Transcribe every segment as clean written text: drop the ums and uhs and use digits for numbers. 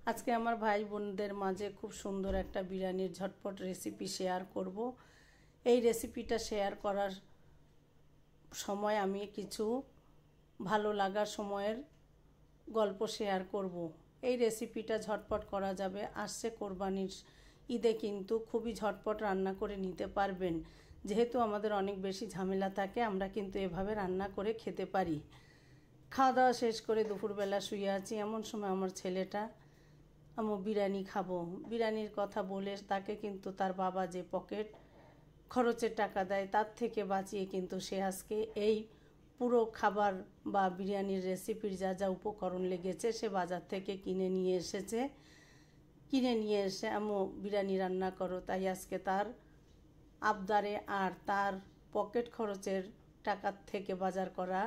আজকে আমার ভাই বোনদের মাঝে খুব সুন্দর একটা বিরিয়ানির ঝটপট রেসিপি শেয়ার করব। এই রেসিপিটা শেয়ার করার সময় আমি কিছু ভালো লাগার সময়ের গল্প শেয়ার করব। এই রেসিপিটা ঝটপট করা যাবে, আসছে কোরবানির ঈদে কিন্তু খুবই ঝটপট রান্না করে নিতে পারবেন। যেহেতু আমাদের অনেক বেশি ঝামেলা থাকে, আমরা কিন্তু এভাবে রান্না করে খেতে পারি। খাওয়া দাওয়া শেষ করে দুপুরবেলা শুয়ে আছি, এমন সময় আমার ছেলেটা আমি বিরিয়ানি খাবো, বিরিয়ানির কথা বলে তাকে কিন্তু তার বাবা যে পকেট খরচের টাকা দেয় তার থেকে বাঁচিয়ে কিন্তু সে আজকে এই পুরো খাবার বা বিরিয়ানির রেসিপির যা যা উপকরণ লেগেছে সে বাজার থেকে কিনে নিয়ে এসে আমি বিরিয়ানি রান্না করো, তাই আজকে তার আবদারে আর তার পকেট খরচের টাকার থেকে বাজার করা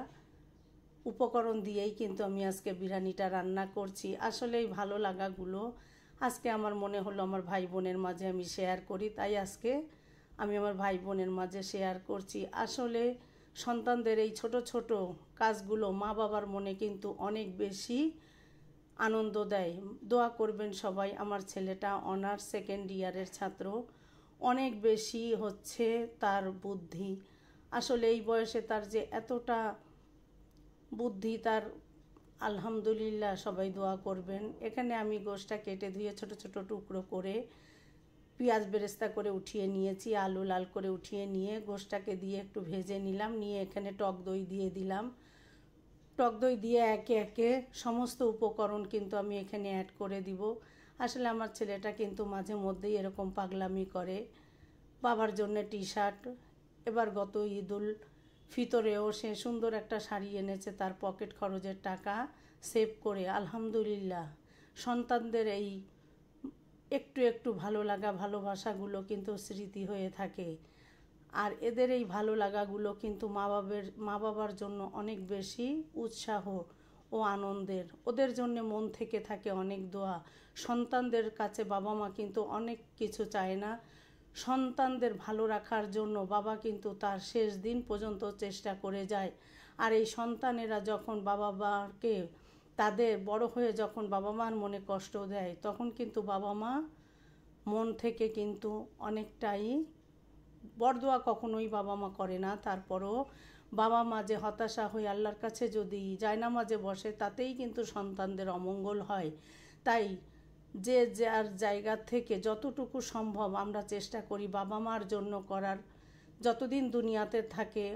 উপকরণ দিয়েই কিন্তু আমি আজকে বিরিয়ানিটা রান্না করছি। আসলে এই ভালো লাগাগুলো আজকে আমার মনে হলো আমার ভাই বোনের মাঝে আমি শেয়ার করি, তাই আজকে আমি আমার ভাই বোনের মাঝে শেয়ার করছি। আসলে সন্তানদের এই ছোট ছোট কাজগুলো মা বাবার মনে কিন্তু অনেক বেশি আনন্দ দেয়। দোয়া করবেন সবাই। আমার ছেলেটা অনার্স সেকেন্ড ইয়ারের ছাত্র, অনেক বেশি হচ্ছে তার বুদ্ধি। আসলে এই বয়সে তার যে এতটা বুদ্ধি, তার আলহামদুলিল্লাহ, সবাই দোয়া করবেন। এখানে আমি গোশটা কেটে ধুয়ে ছোট ছোট টুকরো করে পেঁয়াজ বেরেস্তা করে উঠিয়ে নিয়েছি, আলু লাল করে উঠিয়ে নিয়ে গোশটাকে দিয়ে একটু ভেজে নিলাম, নিয়ে এখানে টক দই দিয়ে দিলাম। টক দই দিয়ে একে একে সমস্ত উপকরণ কিন্তু আমি এখানে অ্যাড করে দিব। আসলে আমার ছেলেটা কিন্তু মাঝে মধ্যেই এরকম পাগলামি করে। বাবার জন্য টি শার্ট, এবার গত ঈদুল ফিতরেও সে সুন্দর একটা শাড়ি এনেছে তার পকেট খরচের টাকা সেভ করে। আলহামদুলিল্লাহ, সন্তানদের এই একটু একটু ভালো লাগা ভালোবাসাগুলো কিন্তু স্মৃতি হয়ে থাকে। আর এদের এই ভালো লাগাগুলো কিন্তু মা বাবার জন্য অনেক বেশি উৎসাহ ও আনন্দের। ওদের জন্য মন থেকে থাকে অনেক দোয়া। সন্তানদের কাছে বাবা মা কিন্তু অনেক কিছু চায় না, সন্তানদের ভালো রাখার জন্য বাবা কিন্তু তার শেষ দিন পর্যন্ত চেষ্টা করে যায়। আর এই সন্তানেরা যখন বাবা মাকে তাদের বড় হয়ে যখন বাবা মার মনে কষ্ট দেয়, তখন কিন্তু বাবা মা মন থেকে কিন্তু অনেকটাই বরদোয়া কখনোই বাবা মা করে না। তারপরও বাবা মা যে হতাশা হয়ে আল্লাহর কাছে যদি জায়নামাজে বসে, তাতেই কিন্তু সন্তানদের অমঙ্গল হয়। তাই যে যার জায়গা থেকে যতটুকু সম্ভব আমরা চেষ্টা করি বাবা মার জন্য করার। যতদিন দুনিয়াতে থাকে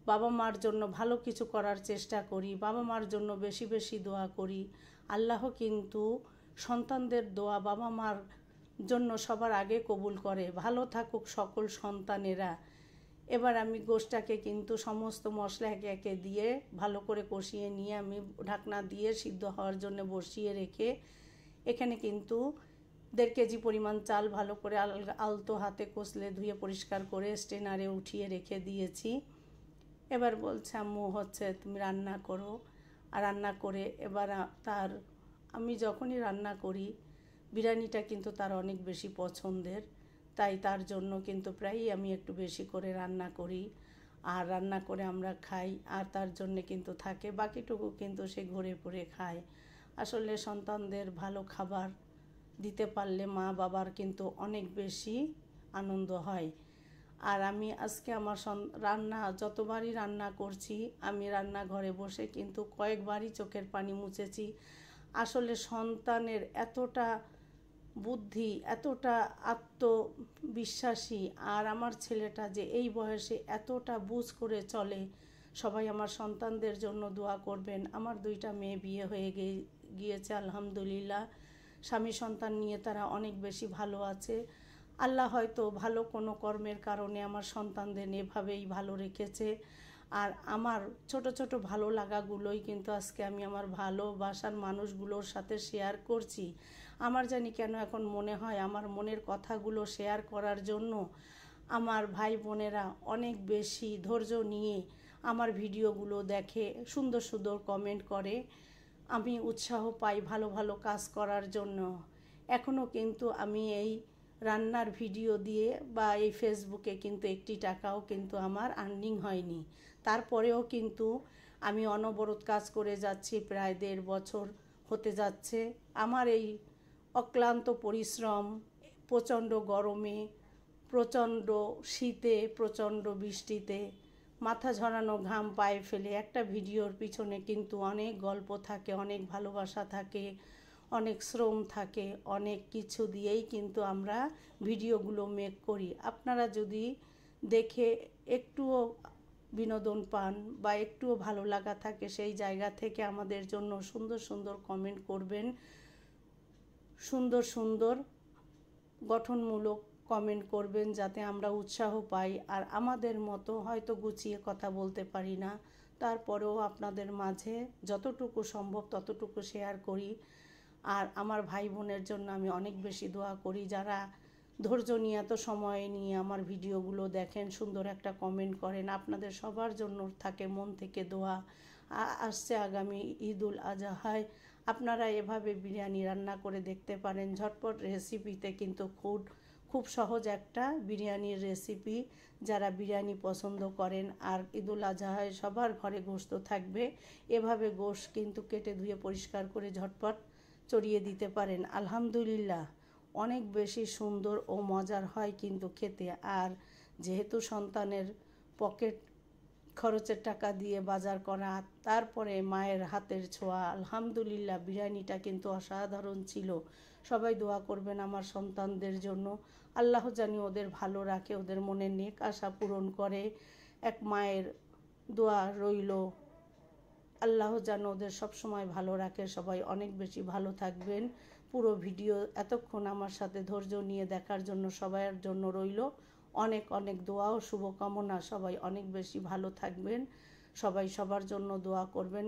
বাবা মার জন্য ভালো কিছু করার চেষ্টা করি, বাবা মার জন্য বেশি বেশি দোয়া করি। আল্লাহ কিন্তু সন্তানদের দোয়া বাবা মার জন্য সবার আগে কবুল করে। ভালো থাকুক সকল সন্তানেরা। এবার আমি গোশটাকে কিন্তু সমস্ত মশলা একে একে দিয়ে ভালো করে কষিয়ে নিয়ে আমি ঢাকনা দিয়ে সিদ্ধ হওয়ার জন্য বসিয়ে রেখে এখানে কিন্তু 1.5 কেজি পরিমাণ চাল ভালো করে আলতো হাতে কষলে ধুয়ে পরিষ্কার করে স্ট্রেনারে উঠিয়ে রেখে দিয়েছি। এবার বলছে আম্মু হচ্ছে তুমি রান্না করো। আর রান্না করে এবার তার আমি যখনই রান্না করি বিরিয়ানিটা কিন্তু তার অনেক বেশি পছন্দের, তাই তার জন্য কিন্তু প্রায়ই আমি একটু বেশি করে রান্না করি। আর রান্না করে আমরা খাই, আর তার জন্যে কিন্তু থাকে, বাকিটুকু কিন্তু সে ঘুরে পড়ে খায়। আসলে সন্তানদের ভালো খাবার দিতে পারলে মা বাবার কিন্তু অনেক বেশি আনন্দ হয়। আর আমি আজকে আমার রান্না যতবারই রান্না করছি আমি রান্নাঘরে বসে কিন্তু কয়েকবারই চোখের পানি মুছেছি। আসলে সন্তানের এতটা বুদ্ধি, এতটা আত্মবিশ্বাসী, আর আমার ছেলেটা যে এই বয়সে এতটা বুঝ করে চলে। সবাই আমার সন্তানদের জন্য দোয়া করবেন। আমার 2টা মেয়ে বিয়ে হয়ে গিয়েছে আলহামদুলিল্লাহ। স্বামী সন্তান নিয়ে তারা অনেক বেশি ভালো আছে। আল্লাহ হয়তো ভালো কোনো কর্মের কারণে আমার সন্তানদের এভাবেই ভালো রেখেছে। আর আমার ছোট ছোট ভালো লাগাগুলোই কিন্তু আজকে আমি আমার ভালোবাসার মানুষগুলোর সাথে শেয়ার করছি। আমার জানি কেন এখন মনে হয় আমার মনের কথাগুলো শেয়ার করার জন্য আমার ভাই বোনেরা অনেক বেশি ধৈর্য নিয়ে আমার ভিডিওগুলো দেখে, সুন্দর সুন্দর কমেন্ট করে। আমি উৎসাহ পাই ভালো ভালো কাজ করার জন্য। এখনও কিন্তু আমি এই রান্নার ভিডিও দিয়ে বা এই ফেসবুকে কিন্তু একটি টাকাও কিন্তু আমার আর্নিং হয়নি। তারপরেও কিন্তু আমি অনবরত কাজ করে যাচ্ছি, প্রায় 1.5 বছর হতে যাচ্ছে। আমার এই অক্লান্ত পরিশ্রম, প্রচণ্ড গরমে, প্রচণ্ড শীতে, প্রচণ্ড বৃষ্টিতে মাথা ঝরানো ঘাম পায়ে ফেলে একটা ভিডিওর পিছনে কিন্তু অনেক গল্প থাকে, অনেক ভালোবাসা থাকে, অনেক শ্রম থাকে, অনেক কিছু দিয়েই কিন্তু আমরা ভিডিওগুলো মেক করি। আপনারা যদি দেখে একটুও বিনোদন পান বা একটুও ভালো লাগা থাকে, সেই জায়গা থেকে আমাদের জন্য সুন্দর সুন্দর কমেন্ট করবেন, সুন্দর সুন্দর গঠনমূলক কমেন্ট করবেন, যাতে আমরা উৎসাহ পাই। আর আমাদের মতো হয়তো গুছিয়ে কথা বলতে পারি না, তারপরেও আপনাদের মাঝে যতটুকু সম্ভব ততটুকু শেয়ার করি। আর আমার ভাই বোনের জন্য আমি অনেক বেশি দোয়া করি, যারা ধৈর্য নিয়ে এত সময় নিয়ে আমার ভিডিওগুলো দেখেন, সুন্দর একটা কমেন্ট করেন। আপনাদের সবার জন্য থাকে মন থেকে দোয়া। আসছে আগামী ঈদুল আজহায় আপনারা এভাবে বিরিয়ানি রান্না করে দেখতে পারেন। ঝটপট রেসিপিতে কিন্তু খুব সহজ একটা বিরিয়ানির রেসিপি। যারা বিরিয়ানি পছন্দ করেন আর ঈদুল আজহায় সবার ঘরে গোশত থাকবে, এভাবে গোশত কিন্তু কেটে ধুয়ে পরিষ্কার করে ঝটপট চড়িয়ে দিতে পারেন। আলহামদুলিল্লাহ অনেক বেশি সুন্দর ও মজার হয় কিন্তু খেতে। আর যেহেতু সন্তানের পকেট খরচের টাকা দিয়ে বাজার করা, তারপরে মায়ের হাতের ছোঁয়া, আলহামদুলিল্লাহ বিরিয়ানিটা কিন্তু অসাধারণ ছিল। সবাই দোয়া করবেন আমার সন্তানদের জন্য, আল্লাহ জানি ওদের ভালো রাখে, ওদের মনের নেক আশা পূরণ করে। এক মায়ের দোয়া রইল, আল্লাহ যেন ওদের সবসময় ভালো রাখে। সবাই অনেক বেশি ভালো থাকবেন। পুরো ভিডিও এতক্ষণ আমার সাথে ধৈর্য নিয়ে দেখার জন্য সবার জন্য রইল অনেক অনেক দোয়া ও শুভকামনা। সবাই অনেক বেশি ভালো থাকবেন, সবাই সবার জন্য দোয়া করবেন।